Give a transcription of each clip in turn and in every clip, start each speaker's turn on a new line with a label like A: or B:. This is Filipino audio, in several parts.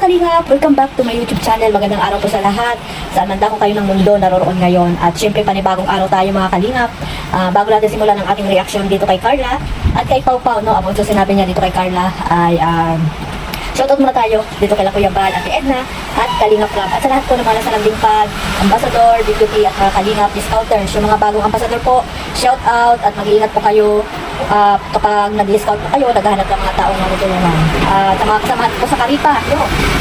A: Kalingap, welcome back to my YouTube channel. Magandang araw po sa lahat. Saan man dako kayo ng mundo naroroon ngayon. At syempre panibagong araw tayo mga Kalingap. Bago natin simulan ang ating reaction dito kay Carla at kay Pau Pau, no? About sa sinabi niya dito kay Carla ay shoutout muna tayo dito kay Kuya Bal, Ate Edna at Kalingap Club. At sa lahat po naman sa Lambing Pag, Ambassador, Deputy at mga Kalingap Discounters. Yung mga bagong ambassador po, shoutout at mag-iingat po kayo. Kapag nag-discount po kayo, naghahanap ng mga taong matutulungan. Sa mga kasama po sa Karipa,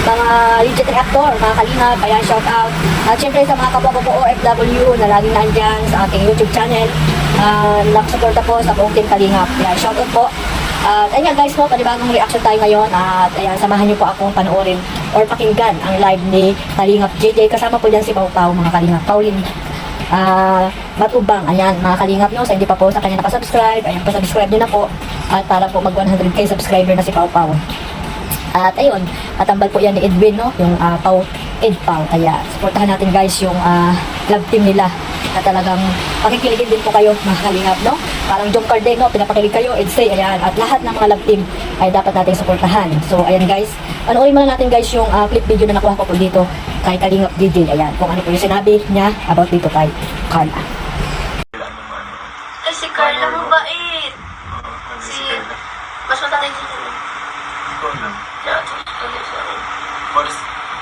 A: mga legit reactor, mga Kalingap, kaya shoutout. At syempre sa mga kapwa ko po OFW na laging nandyan sa aking YouTube channel, nakasuporta po sa buong team Kalingap. Kaya shoutout po. Ayun nga guys po, panibagong reaction tayo ngayon at ayan, samahan niyo po akong panoorin or pakinggan ang live ni Kalingap JJ. Kasama po dyan si Pau Pau, mga Kalingap. Pauline Matubang, ayan mga Kalingap nyo, sa hindi pa po sa kanya nakasubscribe, ayan po, subscribe nyo na po at para po mag 100k subscriber na si Pau Pau. At ayun, atambal po yan ni Edwin, no? Yung Pau Ed Pau. Kaya supportahan natin guys yung love team nila na talagang pakikiligin din po kayo mga Kalingap, no? Parang Jom Carden, no? Pinapakilig kayo, Edsay, ayan. At lahat ng mga love team ay dapat nating suportahan. So ayan guys, panoorin muna natin guys yung clip video na nakuha ko po dito kay Kalingap DJ. Ayan, kung ano po yung sinabi niya about dito kay Carla.
B: Ay, si Carla mabait. Mas matatay dito.
C: Ikaw lang.
B: Sorry.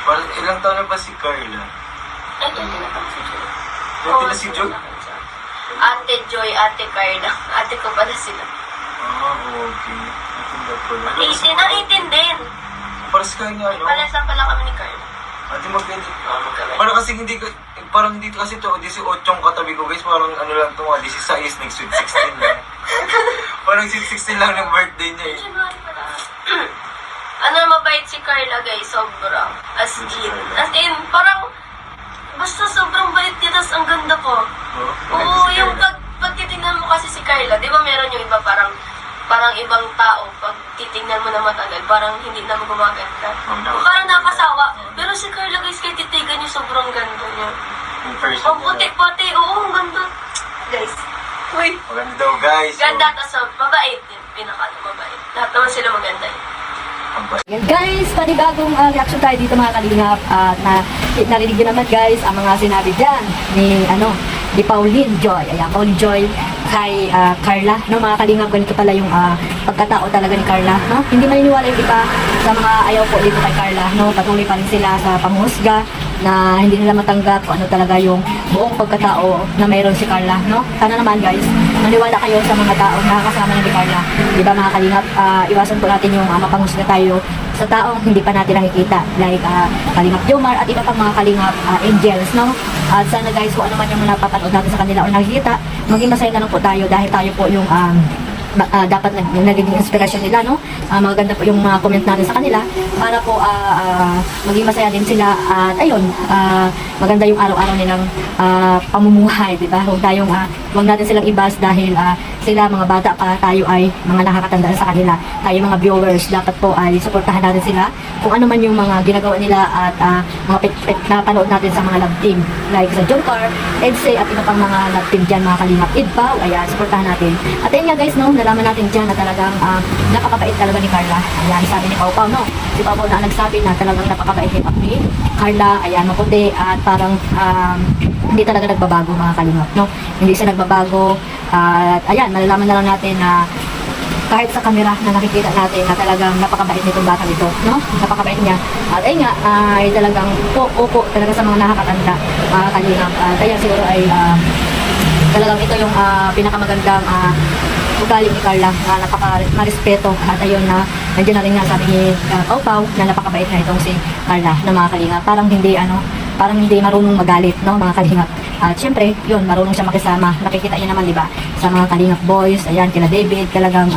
C: Parang ilang taon na ba si Carla?
B: Ay, hindi na pang si Joy.
C: Hindi na si Joy?
B: Ate Joy, Ate Carla. Ate ko pala sila.
C: Okay. Natinda ko lang.
B: 18 na, 18 din.
C: Parang si Carla, no?
B: Palasan pala kami ni Carla.
C: Ate magkandi.
B: Magkabay.
C: Parang kasi hindi ko, parang dito kasi to, 18 yung katabi ko guys, parang ano lang to, 16 next week, 16 lang. Parang 16 lang ng birthday niya eh.
B: January pala. Ano, mabait si Carla guys, sobrang. As in, parang, basta sobrang bait niya, tas ang ganda ko. Oo, yung pag titignan mo kasi si Carla, di ba meron yung iba parang ibang tao, pag titignan mo na matagal, parang hindi na mo gumaganda. Parang nakasawa. Pero si Carla guys, kahit titigan niyo, sobrang ganda niya. Ang puti-puti, oo, ang ganda. Guys, uy.
C: Maganda daw guys.
B: Ganda, tas mabait din. Mabait. Lahat naman sila maganda eh.
A: Ayan guys, panibagong reaction tayo dito mga Kalingap at narinig nyo naman guys ang mga sinabi dyan ni Pauline Joy. Ayan, Pauline Joy kay Carla, no mga Kalingap, ganito pala yung pagkatao talaga ni Carla, no? Hindi maniniwala yung iba sa mga ayaw po dito kay Carla, no? Patuloy pa rin sila sa panghuhusga na hindi nila matanggap kung ano talaga yung buong pagkatao na mayroon si Carla, no? Sana naman guys, maniwala kayo sa mga taong nakakasama niya ni Carla. Di ba mga Kalingap, iwasan po natin yung mapanghusga tayo sa taong hindi pa natin nakikita, like Kalingap Jomar at iba pang mga Kalingap angels, no? At sana guys, kung ano man yung napapanood natin sa kanila o nakikita, maging masaya na lang po tayo dahil tayo po yung dapat nagiging inspirasyon nila, no? Maganda po yung mga comment natin sa kanila para po maging masaya din sila at ayun, maganda yung araw-araw nilang pamumuhay, di ba? Huwag natin silang ibas dahil sila mga bata pa, tayo ay mga nakakatandaan sa kanila. Tayo mga viewers, dapat po ay suportahan natin sila kung ano man yung mga ginagawa nila at mga napanood natin sa mga love team like sa Jomcar, Edsay at iba pang mga love team dyan mga Kalingap. Idpaw, ayan, suportahan natin. At ayun nga guys, no, nalaman natin dyan na talagang napakabait talaga ni Carla. Ayan, sabi ni Pau Pau, no? Si Pau Pau na nagsabi na talagang napakabait ni Carla. Ayan, maputi at parang hindi talaga nagbabago mga Kalingap, no? Hindi siya nagbabago. At ayan, malalaman na lang natin na kahit sa camera na nakikita natin na talagang napakabait nitong bata nito, no? Napakabait niya. At ayun nga, ay talagang upo talaga sa mga nakakatanda mga Kalingap. Kaya siguro ay talagang ito yung pinakamagandang ugali ni Carla, napaka-respeto at ayun na nandiyan na rin nga sabi ni Pau Pau na napakabait na itong si Carla na mga Kalingap. Parang hindi marunong magalit, no mga Kalingap. At syempre, yun, marunong siya makisama. Nakikita niya naman, di ba, sa mga Kalingap boys, ayan, kila David, talagang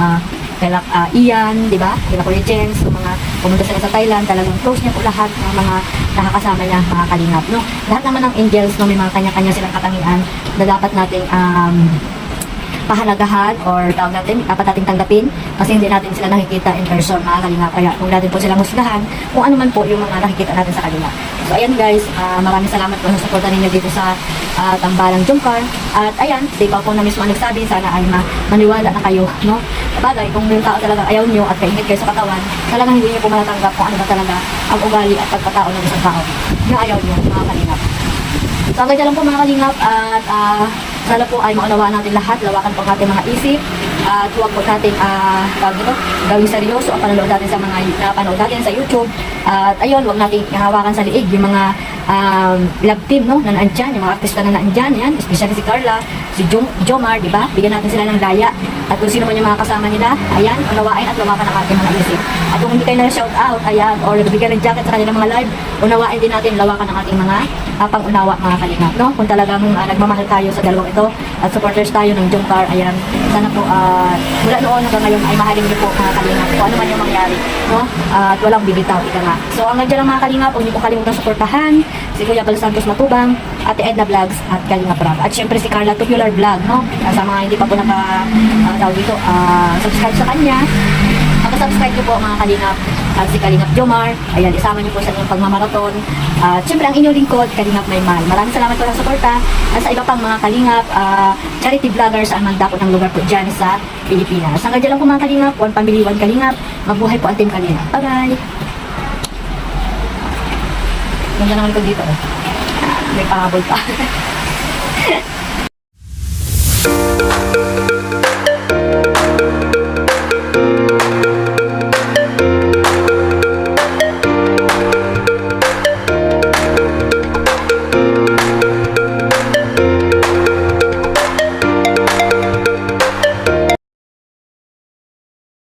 A: kila Ian, di ba, kila Kuya Jens, so mga pumunta sila sa Thailand, talagang close niya po lahat ng mga nakakasama niya, mga Kalingap, no. Lahat naman ng angels, no, may mga kanya-kanya silang katangian na dapat nating pahalagahan or dapat nating tanggapin kasi hindi natin sila nakikita in person mga Kalingap. Kaya kung natin po silang husgahan kung ano man po yung mga nakikita natin sa kanila. So ayan guys, maraming salamat po sa suporta ninyo dito sa Tambalang Jumcar. At ayan, di pa po na mismo ang nagsabi, sana ay maniwala na kayo, no? Sabagay, kung yung tao talaga ayaw nyo at kainit kayo sa katawan, talagang hindi nyo po matatanggap kung ano ba talaga ang ugali at pagkatao ng isang tao na ayaw nyo, mga kalingap. So hanggang dyan lang po mga kalingap, at sana po ay maunawaan natin lahat, lawakan po ang ating mga isip, at huwag po natin gawing seryoso ang panonood natin sa mga napanood natin sa YouTube. At ayun, huwag natin hawakan sa liig yung mga love team, no, na naandyan, yung mga artista na naandyan, yan, especially si Carla, si Jomar, di ba? Bigyan natin sila ng daya. At kung sino man yung mga kasama nila, ayan, unawain at lawakan ang ating mga isip. At kung hindi kayo na-shout out, ayan, or bigyan ng jacket sa kanilang mga live, unawain din natin, lawakan ang ating mga pang-unawa, mga kalingap, no? Kung talagang nagmamahal tayo sa dalawang ito, at supporters tayo ng Jomcar, ayan, sana po, mula noon hanggang ngayon ay mahalin niyo po, mga kalingap, kung ano man yung mangyari, no? At walang bibitaw, ika nga. So, hanggang dyan lang mga kalingap, huwag niyo po kalimutan suportahan si Kuya Bal Santos Matubang, Ate Edna Vlogs, at Kalingap Rap. At syempre si Carla Tubular Vlog, no? Sa mga hindi pa po subscribe sa kanya, subscribe niyo po mga kalingap. At si Kalingap Jomar, ayan, isama niyo po sa inyong pagmamaraton. At syempre ang inyong lingkod, Kalingap Maymal. Maraming salamat po sa suporta. At sa iba pang mga kalingap, charity vloggers ang magdakot ng lugar po dyan sa Pilipinas. Hanggang dyan lang po mga kalingap, one family, one kalingap. Mabuhay po ang team kalingap. Bye-bye! Ganda naman ko dito. May pahabol pa.